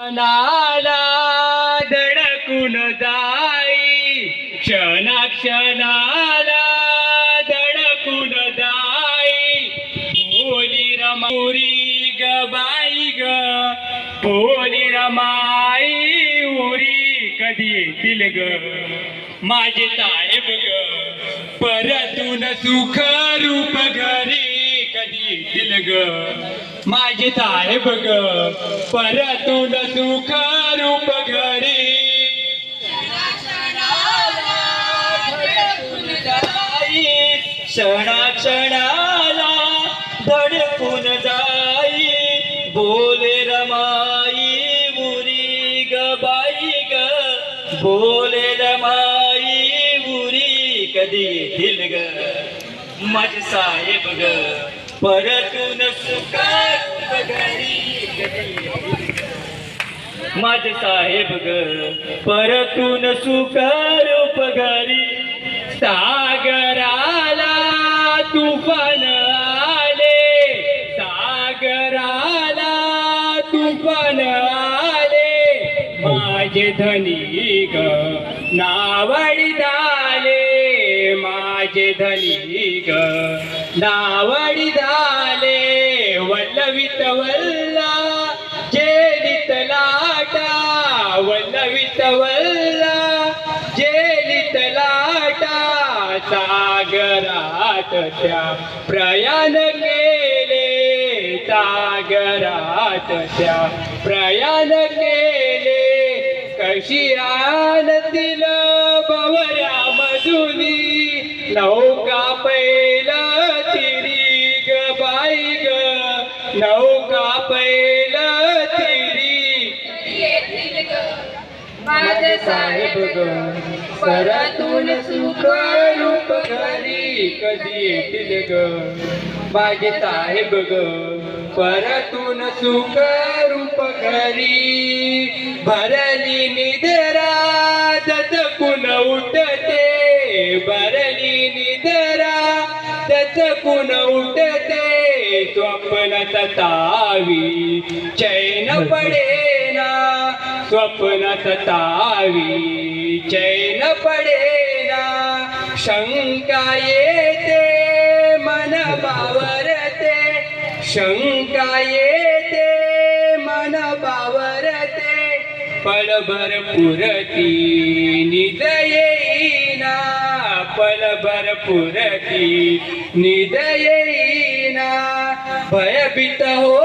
नाला धडकून जाई क्षणाक्षणाला धडकून जाई बोली रमाई ग बाई ग बोली रमाई उरी कधी येतील ग माझे साहेब ग परतून सुख रूप घरी कधी येतील ग माझे साहेब ग परतून सुख रूप घरी क्षणा क्षणाला धडकून जाई बोले रमाई मुरी ग बाई ग बोले रमाई मुरी कधी येतील ग माझे साहेब ग परतून सुख घरी माझे साहेब ग परतून सुख रूप घरी सागराला तुफान आले सागराला तुफान आले माझे धनी ग नावडी झाले माझे धनी ग नावडी झाले वल्लवित वल्ला जेलित लाटा वल्लवित वल्ला जेलित लाटा सागरात त्या प्रयाण केले सागरात त्या प्रयाण केले कशी आणतील बवऱ्या मधुनी नौका पहिला तिरी ग बाई ग नौका पहिला तिरी माझे साहेब ग परतून सुख रूप घरी कधी येतील ग माझे साहेब ग परतून सुख रूप घरी भरली निद्रा दचकून उठते भरली निद्रा दचकून उठते स्वप्न सतावी चैन पडेना स्वप्न सतावी चैन पडेना शंका येते मन बावरते शंका येते मन बावरते पलभर पुरती निद येईना पलभर पुरती निद येईना भयभीत हो